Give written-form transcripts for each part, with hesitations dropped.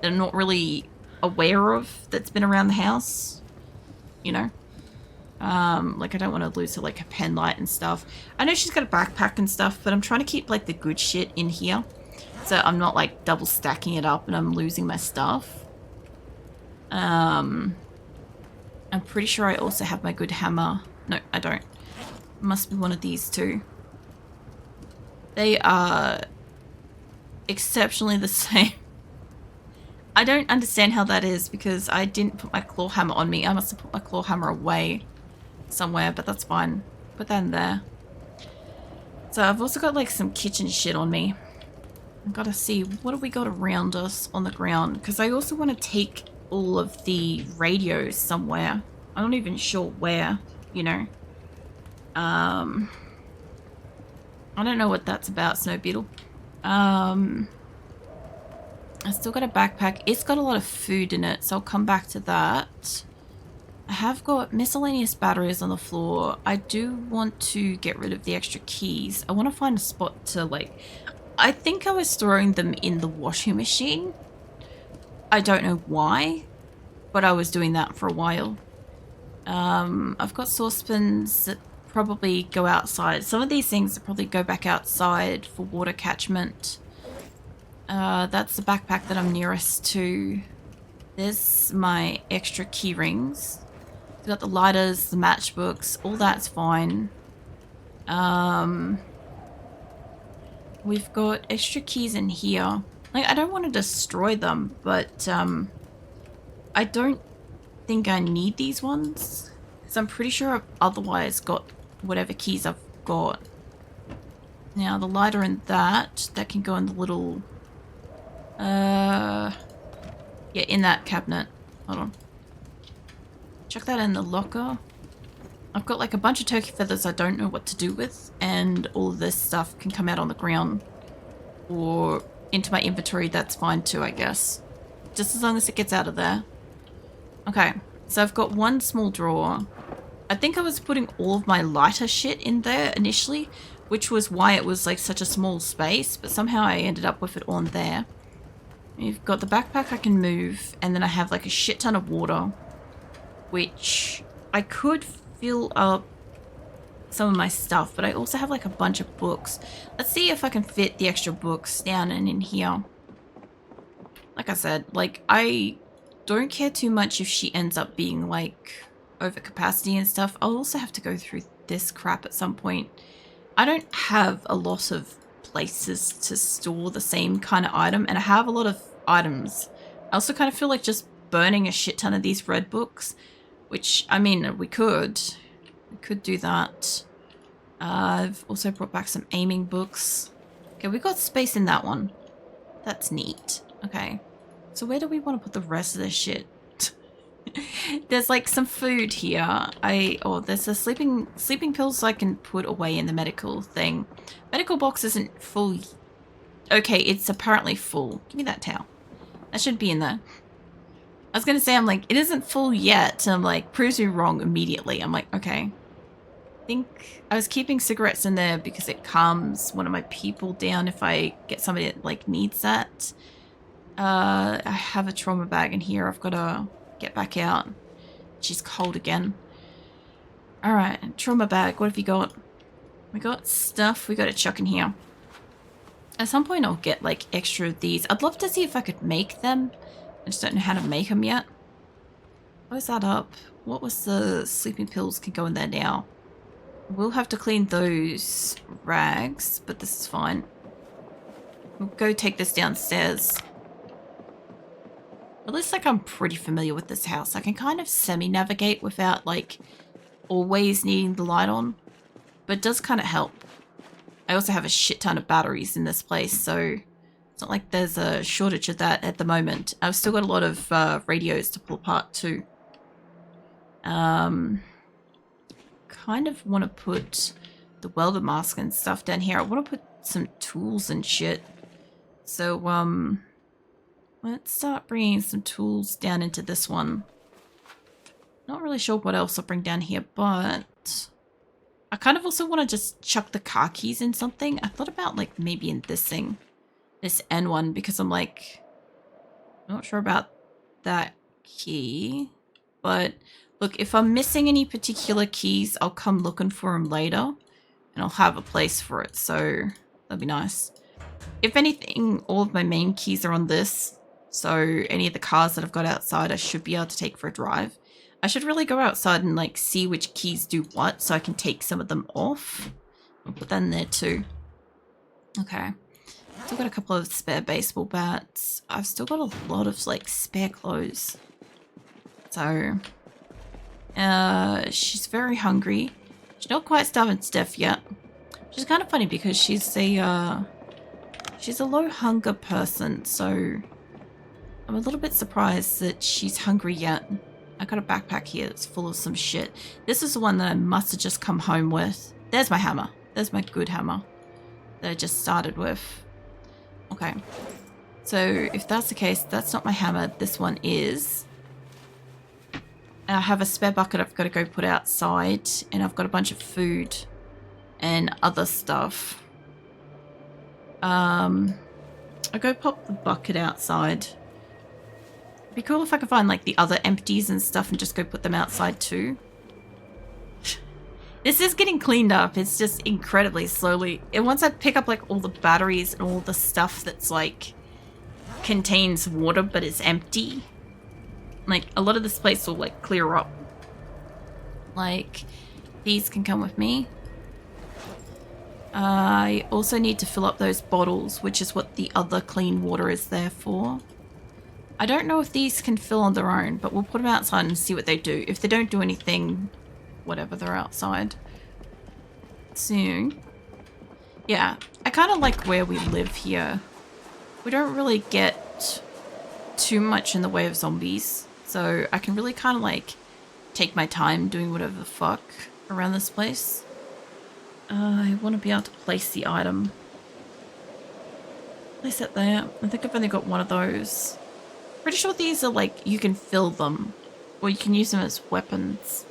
that I'm not really aware of that's been around the house, you know? Like I don't want to lose her, like her pen light and stuff. I know she's got a backpack and stuff, but I'm trying to keep like the good shit in here. So I'm not like double stacking it up and I'm losing my stuff. I'm pretty sure I also have my good hammer. No, I don't. Must be one of these two. They are exceptionally the same. I don't understand how that is because I didn't put my claw hammer on me. I must have put my claw hammer away somewhere, but that's fine. Put that in there. So I've also got like some kitchen shit on me. I've got to see what have we got around us on the ground because I also want to take all of the radios somewhere. I'm not even sure where, you know. I don't know what that's about, Snow Beetle. I still got a backpack. It's got a lot of food in it, so I'll come back to that. I have got miscellaneous batteries on the floor. I do want to get rid of the extra keys. I want to find a spot to like... I think I was throwing them in the washing machine. I don't know why, but I was doing that for a while. I've got saucepans that probably go outside. Some of these things that probably go back outside for water catchment. That's the backpack that I'm nearest to. There's my extra key rings. I've got the lighters, the matchbooks, all that's fine. We've got extra keys in here. Like, I don't want to destroy them, but I don't think I need these ones. Because I'm pretty sure I've otherwise got whatever keys I've got. Now, the lighter and that can go in the little... yeah, in that cabinet. Hold on. Chuck that in the locker. I've got like a bunch of turkey feathers I don't know what to do with, and all of this stuff can come out on the ground or into my inventory. That's fine too, I guess. Just as long as it gets out of there. Okay, so I've got one small drawer. I think I was putting all of my lighter shit in there initially, which was why it was like such a small space, but somehow I ended up with it on there. You've got the backpack I can move, and then I have like a shit ton of water, which I could fill up some of my stuff, but I also have like a bunch of books. Let's see if I can fit the extra books down and in here. Like I said, like I don't care too much if she ends up being like over capacity and stuff. I'll also have to go through this crap at some point. I don't have a lot of places to store the same kind of item, and I have a lot of items. I also kind of feel like just burning a shit ton of these red books, which, I mean, we could do that. I've also brought back some aiming books. Okay, we got space in that one. That's neat. Okay, so where do we want to put the rest of this shit? There's like some food here. There's the sleeping pills I can put away in the medical thing. Medical box isn't full. Okay, it's apparently full. Give me that towel. That should be in there. I was gonna say, I'm like, it isn't full yet. And I'm like, proves me wrong immediately. I'm like, okay. I think I was keeping cigarettes in there because it calms one of my people down if I get somebody that like needs that. I have a trauma bag in here. I've got to get back out. She's cold again. Alright, trauma bag. What have you got? We got stuff we got to chuck in here. At some point I'll get like extra of these. I'd love to see if I could make them. I just don't know how to make them yet. Close that up. What was the sleeping pills can go in there now? We'll have to clean those rags, but this is fine. We'll go take this downstairs. It looks like I'm pretty familiar with this house. I can kind of semi-navigate without like always needing the light on, but it does kind of help. I also have a shit ton of batteries in this place, so it's not like there's a shortage of that at the moment. I've still got a lot of radios to pull apart too. Kind of want to put the welder mask and stuff down here. I want to put some tools and shit. So, let's start bringing some tools down into this one. Not really sure what else I'll bring down here, but I kind of also want to just chuck the car keys in something. I thought about like maybe in this thing, this N one, because I'm like, Not sure about that key. But look, if I'm missing any particular keys, I'll come looking for them later. And I'll have a place for it. So that'd be nice. If anything, all of my main keys are on this. So any of the cars that I've got outside, I should be able to take for a drive. I should really go outside and like see which keys do what so I can take some of them off. I'll put that in there too. Okay. Still got a couple of spare baseball bats. I've still got a lot of like spare clothes. So, she's very hungry. She's not quite starving to death yet. Which is kind of funny because she's a low hunger person, so I'm a little bit surprised that she's hungry yet. I got a backpack here that's full of some shit. This is the one that I must have just come home with. There's my hammer. There's my good hammer that I just started with. Okay. So if that's the case, that's not my hammer. This one is. And I have a spare bucket I've got to go put outside. And I've got a bunch of food and other stuff. I'll go pop the bucket outside. It'd be cool if I could find like the other empties and stuff and just go put them outside too. This is getting cleaned up. It's just incredibly slowly. And once I pick up like all the batteries and all the stuff that's like contains water but is empty, like a lot of this place will like clear up. Like these can come with me. I also need to fill up those bottles, which is what the other clean water is there for. I don't know if these can fill on their own, but we'll put them outside and see what they do. If they don't do anything, whatever, they're outside. So, yeah, I kind of like where we live here. We don't really get too much in the way of zombies, so I can really kind of like take my time doing whatever the fuck around this place. I want to be able to place the item. Place it there. I think I've only got one of those. Pretty sure these are like, you can fill them. Or you can use them as weapons.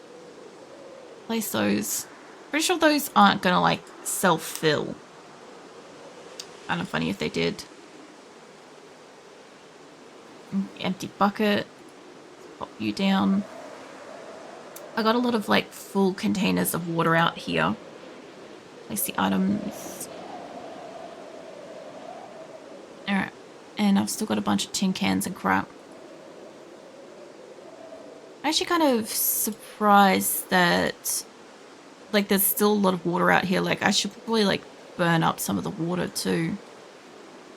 Place those. Pretty sure those aren't gonna like self-fill. Kind of funny if they did. Empty bucket. Pop you down. I got a lot of like full containers of water out here. Place the items. Alright. And I've still got a bunch of tin cans and crap. I'm actually kind of surprised that like there's still a lot of water out here. Like I should probably like burn up some of the water too.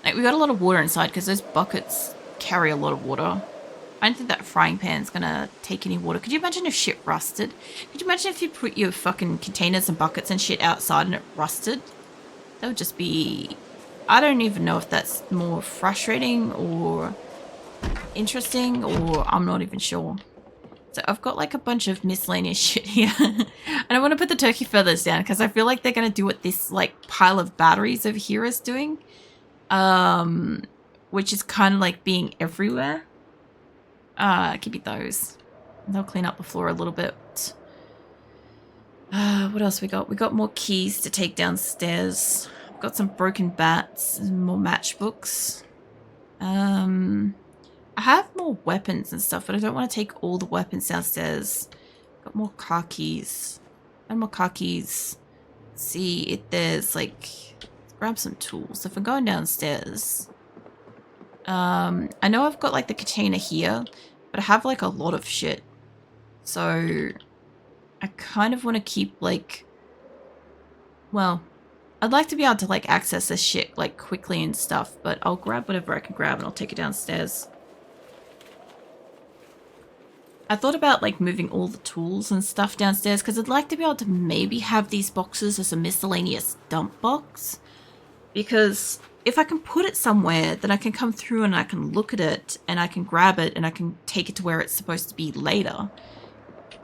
Like we got a lot of water inside because those buckets carry a lot of water. I don't think that frying pan's gonna take any water. Could you imagine if shit rusted? Could you imagine if you put your fucking containers and buckets and shit outside and it rusted? That would just be... I don't even know if that's more frustrating or interesting, or I'm not even sure. So I've got like a bunch of miscellaneous shit here. And I want to put the turkey feathers down because I feel like they're going to do what this like pile of batteries over here is doing. Which is kind of like being everywhere. Give me those. They'll clean up the floor a little bit. What else we got? We got more keys to take downstairs. I've got some broken bats and more matchbooks. I have more weapons and stuff, but I don't want to take all the weapons downstairs. Got more car keys. And more car keys. Let's see if there's like... Let's grab some tools. If we're going downstairs... I know I've got like the container here, but I have like a lot of shit. So I kind of want to keep like, well, I'd like to be able to like access this shit like quickly and stuff, but I'll grab whatever I can grab and I'll take it downstairs. I thought about like moving all the tools and stuff downstairs because I'd like to be able to maybe have these boxes as a miscellaneous dump box, because if I can put it somewhere, then I can come through and I can look at it and I can grab it and I can take it to where it's supposed to be later.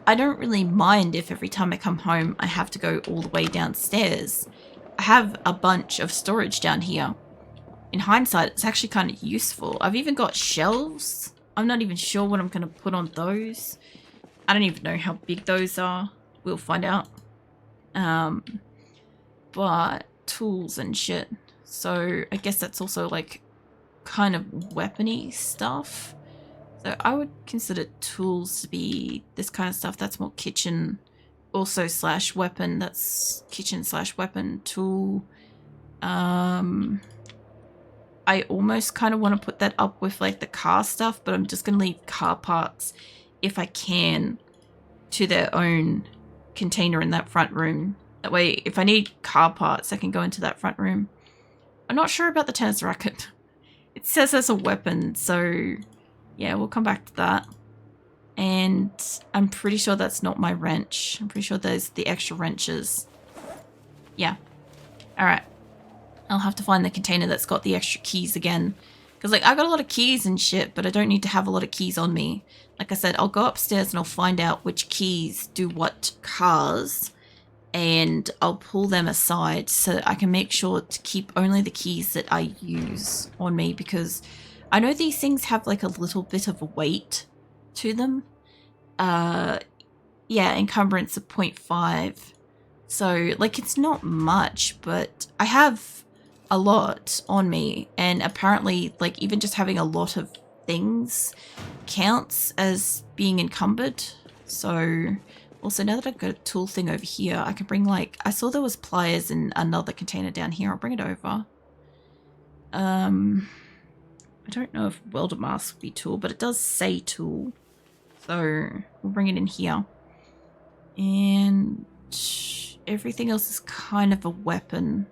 I don't really mind if every time I come home I have to go all the way downstairs. I have a bunch of storage down here. In hindsight, it's actually kind of useful. I've even got shelves. I'm not even sure what I'm going to put on those. I don't even know how big those are. We'll find out. But tools and shit. So I guess that's also like kind of weapony stuff. So I would consider tools to be this kind of stuff. That's more kitchen. Also slash weapon. That's kitchen slash weapon tool. I almost kind of want to put that up with like the car stuff, but I'm just going to leave car parts, if I can, to their own container in that front room. That way, if I need car parts, I can go into that front room. I'm not sure about the tennis racket. It says as a weapon, so yeah, we'll come back to that. And I'm pretty sure that's not my wrench. I'm pretty sure there's the extra wrenches. Yeah. Alright. I'll have to find the container that's got the extra keys again. Because, like, I got a lot of keys and shit, but I don't need to have a lot of keys on me. Like I said, I'll go upstairs and I'll find out which keys do what cars. And I'll pull them aside so that I can make sure to keep only the keys that I use on me. Because I know these things have, like, a little bit of a weight to them. Yeah, encumbrance of 0.5. So, like, it's not much, but I have a lot on me, and apparently, like, even just having a lot of things counts as being encumbered. So, also, now that I've got a tool thing over here, I can bring, like, I saw there was pliers in another container down here. I'll bring it over. I don't know if welder mask would be tool, but it does say tool. So, we'll bring it in here. And everything else is kind of a weapon.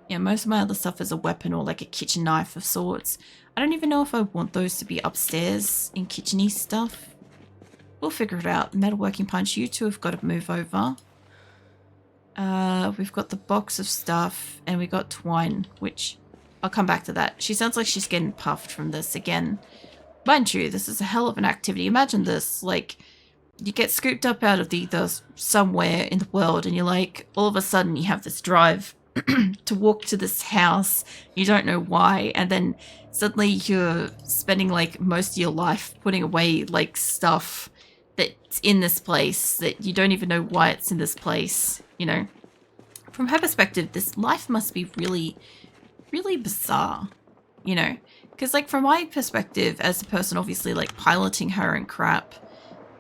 Yeah, most of my other stuff is a weapon or like a kitchen knife of sorts. I don't even know if I want those to be upstairs in kitchen-y stuff. We'll figure it out. Metalworking punch, you two have got to move over. We've got the box of stuff and we got twine, which I'll come back to that. She sounds like she's getting puffed from this again. Mind you, this is a hell of an activity. Imagine this, like, you get scooped up out of the somewhere in the world and you're like, all of a sudden you have this drive to walk to this house. You don't know why. And then suddenly you're spending like most of your life putting away like stuff that's in this place that you don't even know why it's in this place. You know, from her perspective, this life must be really, really bizarre, you know, because like from my perspective as a person obviously like piloting her and crap,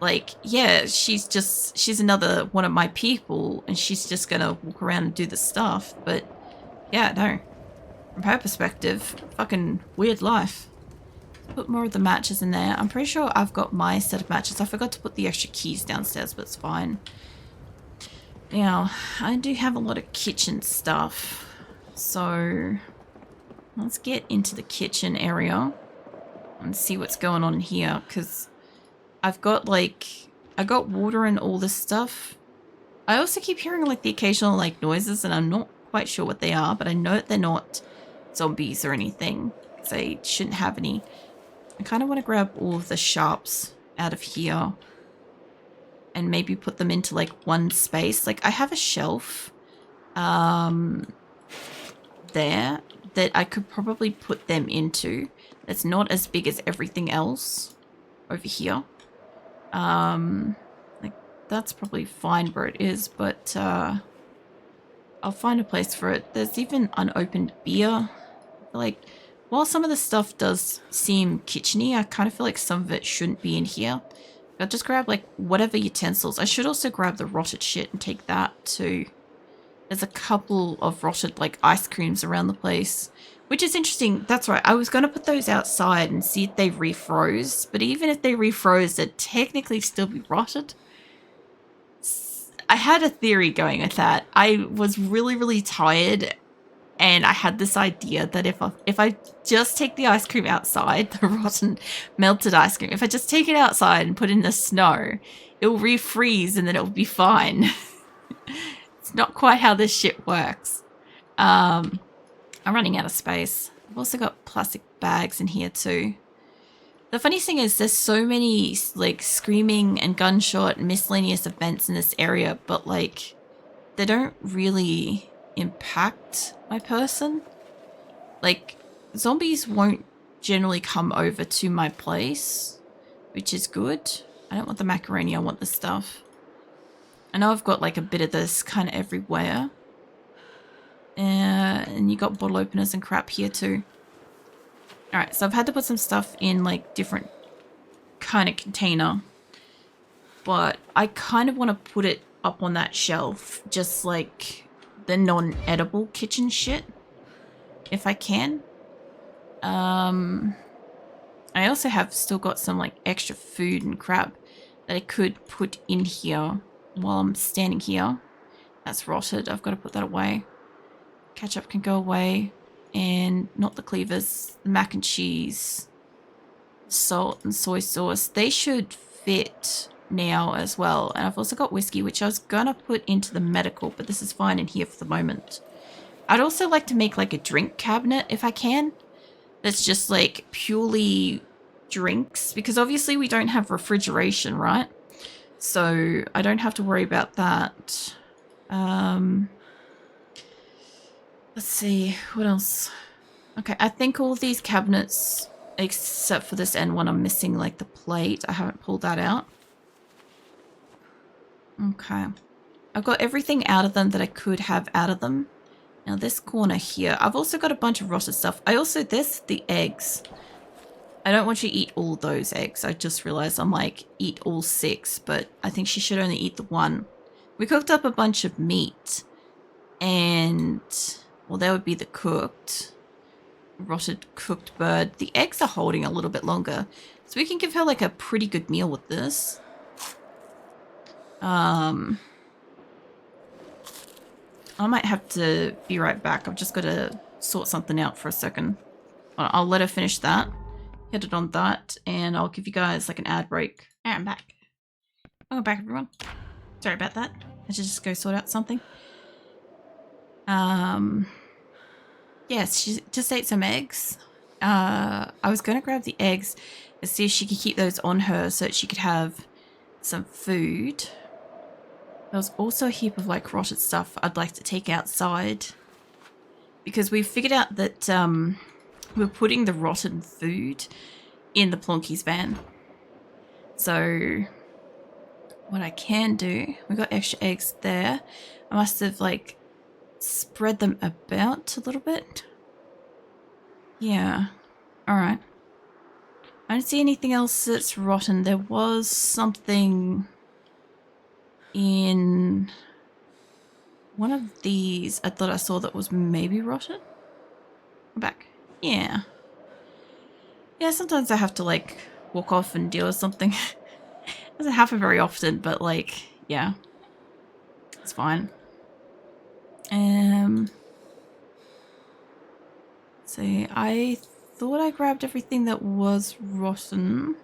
like, yeah, she's another one of my people and she's just gonna walk around and do the stuff. But yeah, no, from her perspective, fucking weird life. Put more of the matches in there. I'm pretty sure I've got my set of matches. I forgot to put the extra keys downstairs, but it's fine. Now, I do have a lot of kitchen stuff, so let's get into the kitchen area and see what's going on here, because I've got like, I got water and all this stuff. I also keep hearing like the occasional like noises and I'm not quite sure what they are, but I know that they're not zombies or anything. They shouldn't have any. I kind of want to grab all of the sharps out of here and maybe put them into like one space. Like I have a shelf there that I could probably put them into. That's not as big as everything else over here. Like that's probably fine where it is, but I'll find a place for it. There's even unopened beer. Like, while some of the stuff does seem kitcheny, I kind of feel like some of it shouldn't be in here. I'll just grab like whatever utensils. I should also grab the rotted shit and take that too. There's a couple of rotted like ice creams around the place, which is interesting. That's right. I was going to put those outside and see if they refroze, but even if they refroze, they'd technically still be rotted. I had a theory going with that. I was really, really tired and I had this idea that if I just take the ice cream outside, the rotten melted ice cream, if I just take it outside and put it in the snow, it will refreeze and then it will be fine. It's not quite how this shit works. I'm running out of space. I've also got plastic bags in here too. The funny thing is there's so many like screaming and gunshot and miscellaneous events in this area, but like they don't really impact my person. Like zombies won't generally come over to my place, which is good. I don't want the macaroni, I want the stuff. I know I've got like a bit of this kind of everywhere. And you got bottle openers and crap here too. Alright, so I've had to put some stuff in like different kind of container. But I kind of want to put it up on that shelf. Just like the non-edible kitchen shit. If I can. I also have still got some like extra food and crap that I could put in here while I'm standing here. That's rotted. I've got to put that away. Ketchup can go away. And not the cleavers. The mac and cheese. Salt and soy sauce. They should fit now as well. And I've also got whiskey, which I was going to put into the medical, but this is fine in here for the moment. I'd also like to make like a drink cabinet if I can. That's just like purely drinks. Because obviously we don't have refrigeration, right? So I don't have to worry about that. Let's see, what else? Okay, I think all of these cabinets, except for this end one, I'm missing like the plate. I haven't pulled that out. Okay. I've got everything out of them that I could have out of them. Now this corner here, I've also got a bunch of rotted stuff. The eggs. I don't want you to eat all those eggs. I just realized I'm like, eat all 6, but I think she should only eat the 1. We cooked up a bunch of meat. And, well, that would be the rotted cooked bird. The eggs are holding a little bit longer. So we can give her like a pretty good meal with this. I might have to be right back. I've just got to sort something out for a second. I'll let her finish that. Hit it on that. And I'll give you guys like an ad break. And I'm back. Welcome back, everyone. Sorry about that. I should just go sort out something. Yes, she just ate some eggs. I was going to grab the eggs and see if she could keep those on her so that she could have some food. There was also a heap of like rotted stuff I'd like to take outside. Because we figured out that we're putting the rotten food in the Plonky's van. So what I can do, we got extra eggs there. I must have like spread them about a little bit. Yeah. Alright. I don't see anything else that's rotten. There was something in one of these I thought I saw that was maybe rotten. I'm back. Yeah. Yeah, sometimes I have to like walk off and deal with something. Doesn't happen very often, but like, yeah. It's fine. See, I thought I grabbed everything that was rotten.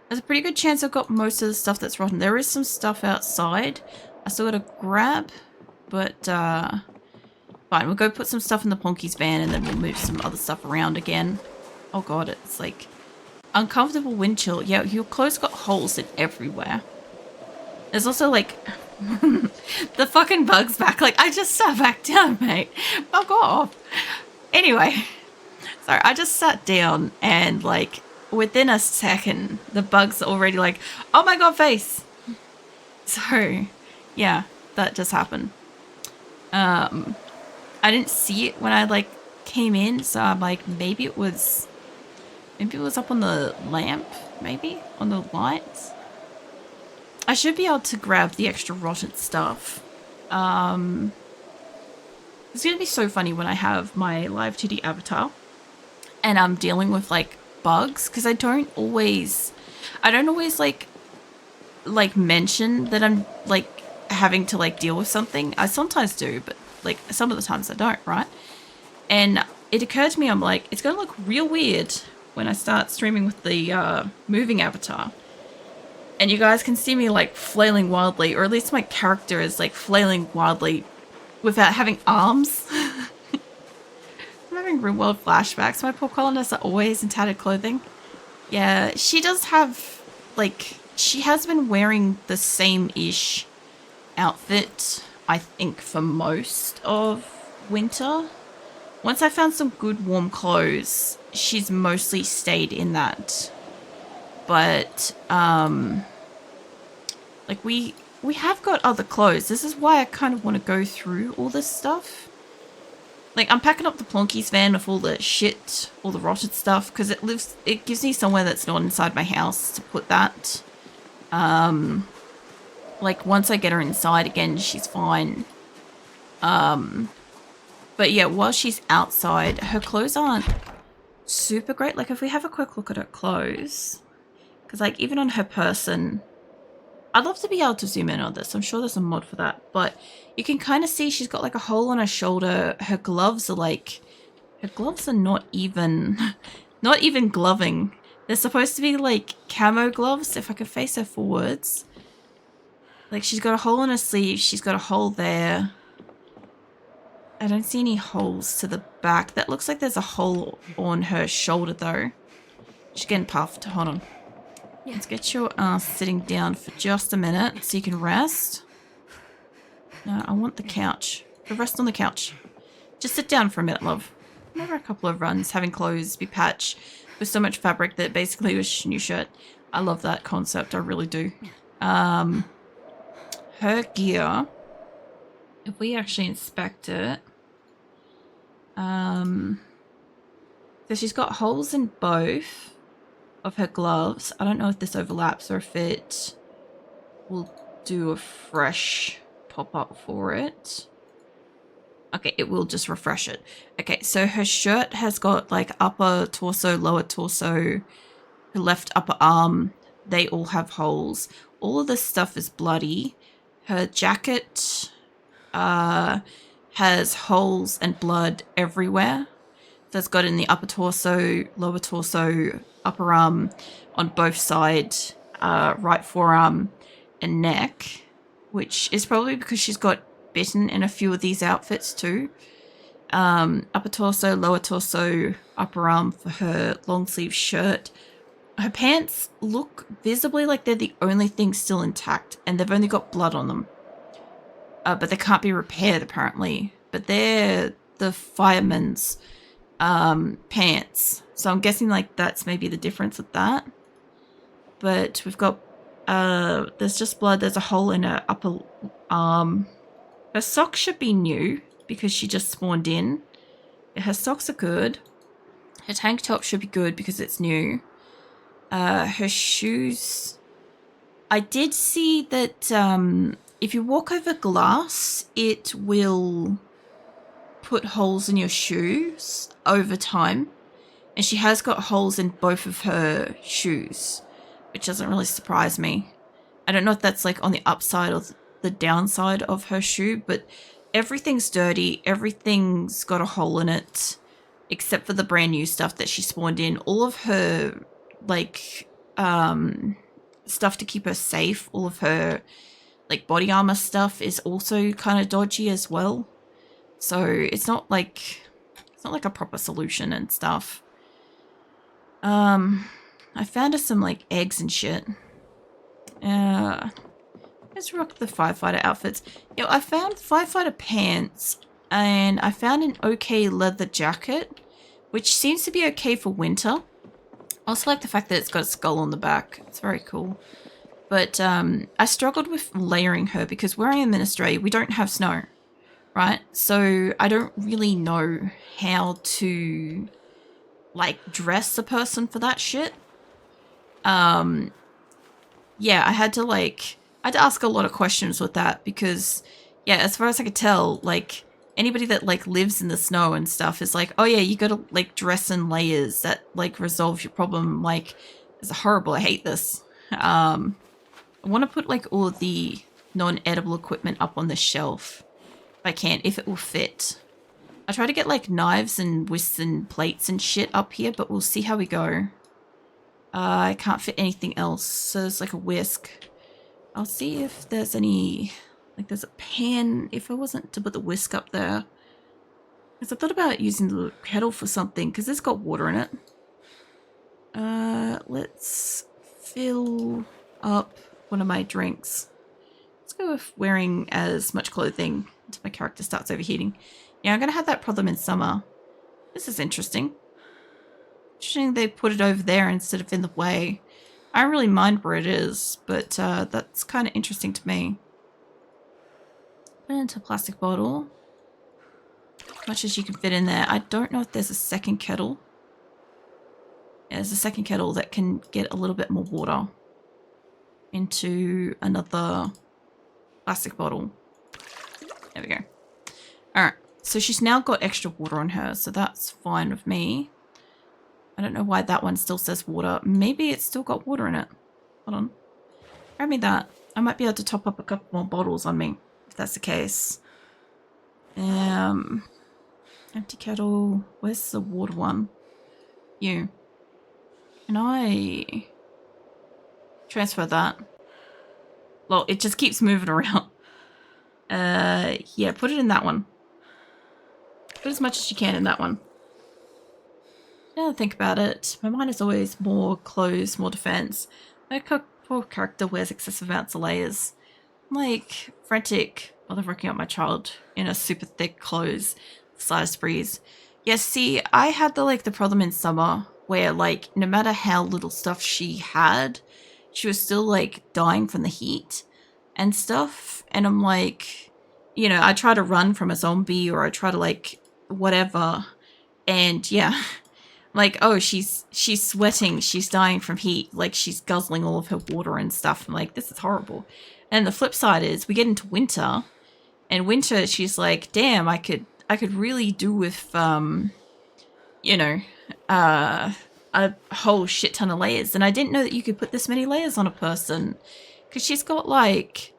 There's a pretty good chance I've got most of the stuff that's rotten. There is some stuff outside I still gotta grab, but fine, we'll go put some stuff in the Plonky's van and then we'll move some other stuff around again. Oh god, it's like uncomfortable wind chill. Yeah, your clothes got holes in everywhere. There's also like the fucking bug's back. Like, I just sat back down, mate. Fuck off. Anyway, sorry, I just sat down and like within a second, the bug's already like, oh my god, face. So, yeah, that just happened. I didn't see it when I like came in, so I'm like, maybe it was up on the lamp, maybe on the lights. I should be able to grab the extra rotted stuff. It's gonna be so funny when I have my live 2D avatar and I'm dealing with like bugs, because I don't always like mention that I'm like having to like deal with something. I sometimes do, but like some of the times I don't, right? And it occurred to me, I'm like, it's gonna look real weird when I start streaming with the moving avatar. And you guys can see me like flailing wildly, or at least my character is like flailing wildly without having arms. I'm having real world flashbacks. My poor colonists are always in tattered clothing. Yeah, she does have like, she has been wearing the same-ish outfit, I think, for most of winter. Once I found some good warm clothes, she's mostly stayed in that. But, like we have got other clothes. This is why I kind of want to go through all this stuff. Like, I'm packing up the Plonkies van with all the shit, all the rotted stuff, because it gives me somewhere that's not inside my house to put that. Like, once I get her inside again, she's fine. But yeah, while she's outside, her clothes aren't super great. Like, if we have a quick look at her clothes, because, like, even on her person, I'd love to be able to zoom in on this. I'm sure there's a mod for that. But you can kind of see she's got, like, a hole on her shoulder. Her gloves are, like... Her gloves are not even... Not even gloving. They're supposed to be, like, camo gloves. If I could face her forwards. Like, she's got a hole in her sleeve. She's got a hole there. I don't see any holes to the back. That looks like there's a hole on her shoulder, though. She's getting puffed. Hold on. Let's get your ass sitting down for just a minute so you can rest. No, I want the couch. The rest on the couch. Just sit down for a minute, love. Remember a couple of runs, having clothes be patched with so much fabric that basically was a new shirt. I love that concept. I really do. Her gear, if we actually inspect it, so she's got holes in both of her gloves. I don't know if this overlaps or if it will do a fresh pop-up for it. Okay, it will just refresh it. Okay, so her shirt has got like upper torso, lower torso, her left upper arm. They all have holes. All of this stuff is bloody. Her jacket has holes and blood everywhere. So it's got in the upper torso, lower torso, upper arm, on both sides, right forearm and neck, which is probably because she's got bitten in a few of these outfits too. Upper torso, lower torso, upper arm for her long sleeve shirt. Her pants look visibly like they're the only thing still intact, and they've only got blood on them. But they can't be repaired apparently. But they're the fireman's pants. So I'm guessing like that's maybe the difference with that. But we've got there's just blood. There's a hole in her upper arm. Her socks should be new because she just spawned in. Her socks are good. Her tank top should be good because it's new. Her shoes, I did see that if you walk over glass, it will put holes in your shoes over time. And she has got holes in both of her shoes, which doesn't really surprise me. I don't know if that's like on the upside or the downside of her shoe, but everything's dirty. Everything's got a hole in it, except for the brand new stuff that she spawned in. All of her, like, stuff to keep her safe, all of her, like, body armor stuff is also kind of dodgy as well. So it's not like a proper solution and stuff. I found her some, like, eggs and shit. Let's rock the firefighter outfits. Yeah, I found firefighter pants, and I found an okay leather jacket, which seems to be okay for winter. I also like the fact that it's got a skull on the back. It's very cool. But I struggled with layering her because where I am in Australia, we don't have snow, right? So I don't really know how to, like, dress a person for that shit. Yeah, I had to ask a lot of questions with that because, yeah, as far as I could tell, like, anybody that, like, lives in the snow and stuff is like, oh yeah, you gotta, like, dress in layers that, like, resolve your problem. Like, it's horrible. I hate this. I want to put, like, all of the non-edible equipment up on the shelf if I can, if it will fit. I try to get, like, knives and whisks and plates and shit up here, but we'll see how we go. I can't fit anything else, so there's, like, a whisk. I'll see if there's any, like, there's a pan, if I wasn't to put the whisk up there. Because I thought about using the kettle for something, because it's got water in it. Let's fill up one of my drinks. Let's go with wearing as much clothing until my character starts overheating. Yeah, I'm going to have that problem in summer. This is interesting. Interesting they put it over there instead of in the way. I don't really mind where it is, but that's kind of interesting to me. Put it into a plastic bottle. As much as you can fit in there. I don't know if there's a second kettle. Yeah, there's a second kettle that can get a little bit more water into another plastic bottle. There we go. Alright, so she's now got extra water on her, so that's fine with me. I don't know why that one still says water. Maybe it's still got water in it. Hold on. Grab me that. I might be able to top up a couple more bottles on me, if that's the case. Empty kettle. Where's the water one? You. Can I transfer that? Well, it just keeps moving around. Yeah, put it in that one. Put as much as you can in that one. Now think about it. My mind is always more clothes, more defense. My poor character wears excessive amounts of layers. I'm like frantic while I'm working out my child in a super thick clothes, slightest breeze. Yes, see, I had the problem in summer where like no matter how little stuff she had, she was still like dying from the heat and stuff. And I'm like, you know, I try to run from a zombie or I try to like whatever, and yeah. Like, oh, she's sweating, she's dying from heat, like she's guzzling all of her water and stuff. I'm like, this is horrible. And the flip side is we get into winter, and winter she's like, damn, I could really do with you know, a whole shit ton of layers. And I didn't know that you could put this many layers on a person, because she's got like,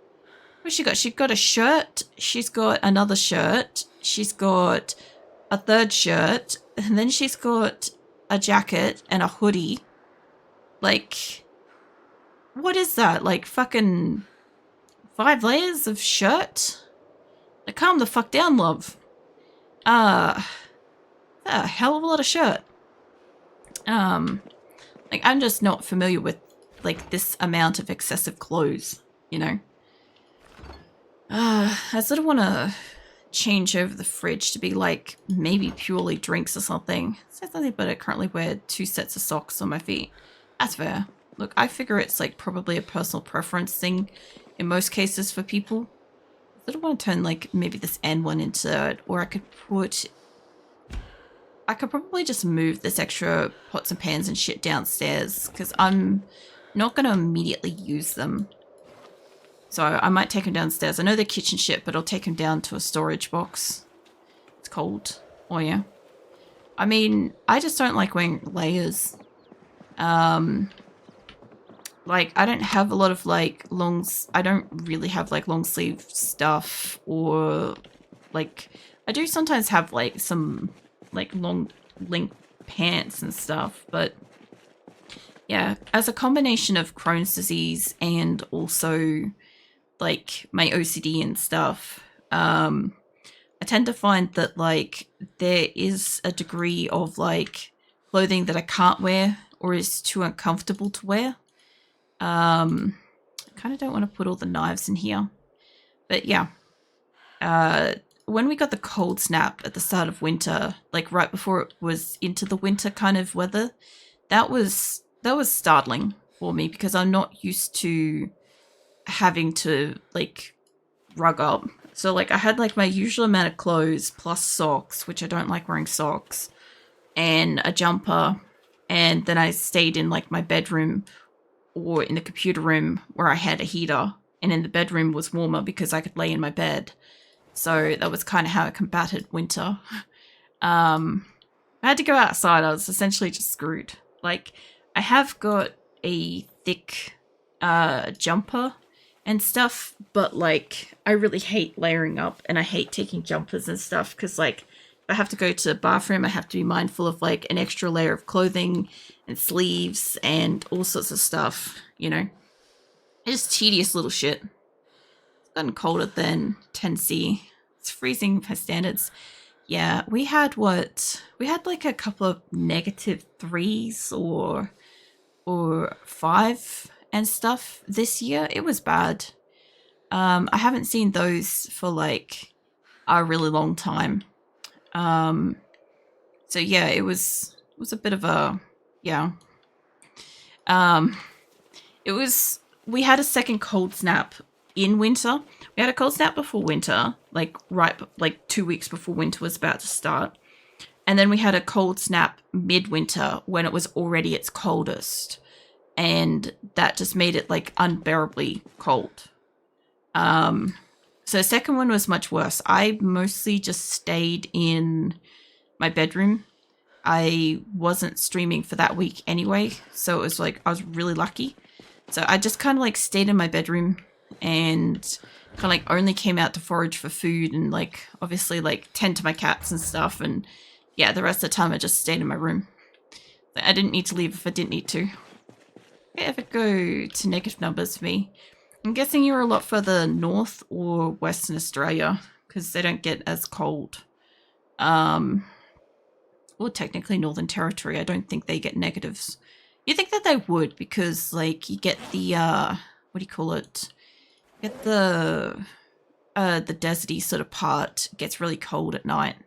what's she got? She's got a shirt, she's got another shirt, she's got a third shirt, and then she's got a jacket and a hoodie. Like, what is that? Like fucking 5 layers of shirt? Like, calm the fuck down, love. A hell of a lot of shirt. Like, I'm just not familiar with like this amount of excessive clothes, you know. I sort of want to change over the fridge to be like maybe purely drinks or something. It says nothing but I currently wear 2 sets of socks on my feet. That's fair. Look, I figure it's like probably a personal preference thing in most cases for people. I don't want to turn like maybe this end one into, or I could probably just move this extra pots and pans and shit downstairs because I'm not going to immediately use them. So I might take them downstairs. I know they're kitchen shit, but I'll take them down to a storage box. It's cold. Oh, yeah. I mean, I just don't like wearing layers. Like, I don't have a lot of, like, I don't really have, like, long sleeve stuff. Or, like, I do sometimes have, like, some, like, long length pants and stuff. But, yeah, as a combination of Crohn's disease and also like my OCD and stuff, I tend to find that like there is a degree of like clothing that I can't wear or is too uncomfortable to wear. I kind of don't want to put all the knives in here, but yeah. When we got the cold snap at the start of winter, like right before it was into the winter kind of weather, that was startling for me because I'm not used to having to like rug up. So like I had like my usual amount of clothes plus socks, which I don't like wearing socks, and a jumper, and then I stayed in like my bedroom or in the computer room where I had a heater, and in the bedroom was warmer because I could lay in my bed. So that was kind of how I combated winter. I had to go outside. I was essentially just screwed. Like, I have got a thick jumper and stuff, but like I really hate layering up, and I hate taking jumpers and stuff because like if I have to go to the bathroom, I have to be mindful of like an extra layer of clothing and sleeves and all sorts of stuff, you know. It's tedious little shit. It's gotten colder than Tennessee. It's freezing by standards. Yeah, we had like a couple of -3s or 5 and stuff this year. It was bad. I haven't seen those for like a really long time. So yeah, it was a bit of a, yeah. We had a second cold snap in winter. We had a cold snap before winter, like 2 weeks before winter was about to start. And then we had a cold snap midwinter when it was already its coldest. And that just made it like unbearably cold. So the second one was much worse. I mostly just stayed in my bedroom. I wasn't streaming for that week anyway, so it was like I was really lucky. So I just kind of like stayed in my bedroom and kind of like only came out to forage for food and like obviously like tend to my cats and stuff. And yeah, the rest of the time I just stayed in my room. I didn't need to leave if I didn't need to. If it go to negative numbers for me, I'm guessing you're a lot further north or Western Australia because they don't get as cold. Well, technically Northern Territory, I don't think they get negatives. You think that they would because, like, you get the, what do you call it? You get the deserty sort of part. It gets really cold at night.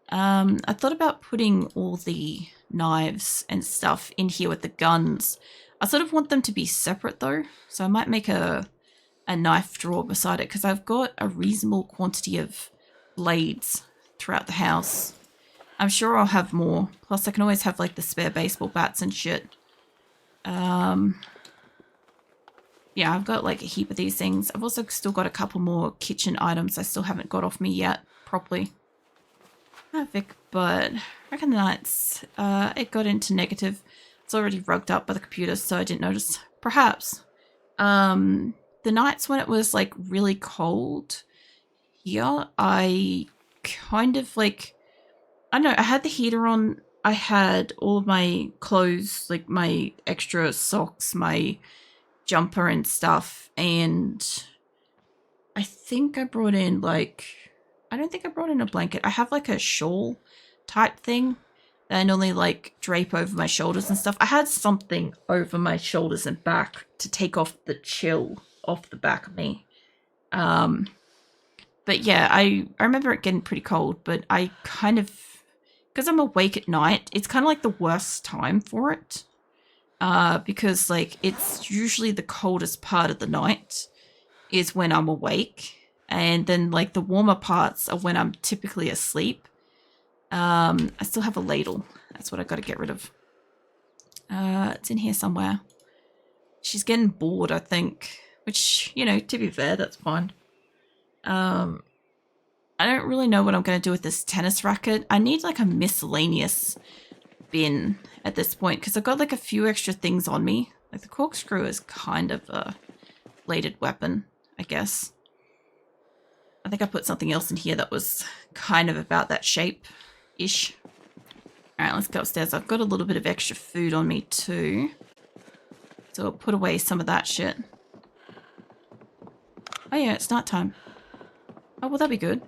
I thought about putting all the knives and stuff in here with the guns. I sort of want them to be separate though, so I might make a knife drawer beside it because I've got a reasonable quantity of blades throughout the house. I'm sure I'll have more. Plus I can always have like the spare baseball bats and shit. Yeah, I've got like a heap of these things. I've also still got a couple more kitchen items I still haven't got off me yet properly. Perfect, but I reckon the nights, it got into negative. It's already rugged up by the computer, so I didn't notice. Perhaps. The nights when it was like really cold here, I kind of like, I don't know, I had the heater on. I had all of my clothes, like my extra socks, my jumper and stuff, and I think I brought in like, I don't think I brought in a blanket. I have like a shawl type thing that I normally like drape over my shoulders and stuff. I had something over my shoulders and back to take off the chill off the back of me. But yeah, I remember it getting pretty cold, but I kind of, because I'm awake at night, it's kind of like the worst time for it. Because like it's usually the coldest part of the night is when I'm awake. And then like the warmer parts are when I'm typically asleep. I still have a ladle. That's what I got to get rid of. It's in here somewhere. She's getting bored, I think. Which, you know, to be fair, that's fine. I don't really know what I'm going to do with this tennis racket. I need like a miscellaneous bin at this point because I've got like a few extra things on me. Like the corkscrew is kind of a bladed weapon, I guess. I think I put something else in here that was kind of about that shape-ish. Alright, let's go upstairs. I've got a little bit of extra food on me too. So I'll put away some of that shit. Oh yeah, it's night time. Oh, well that'd be good.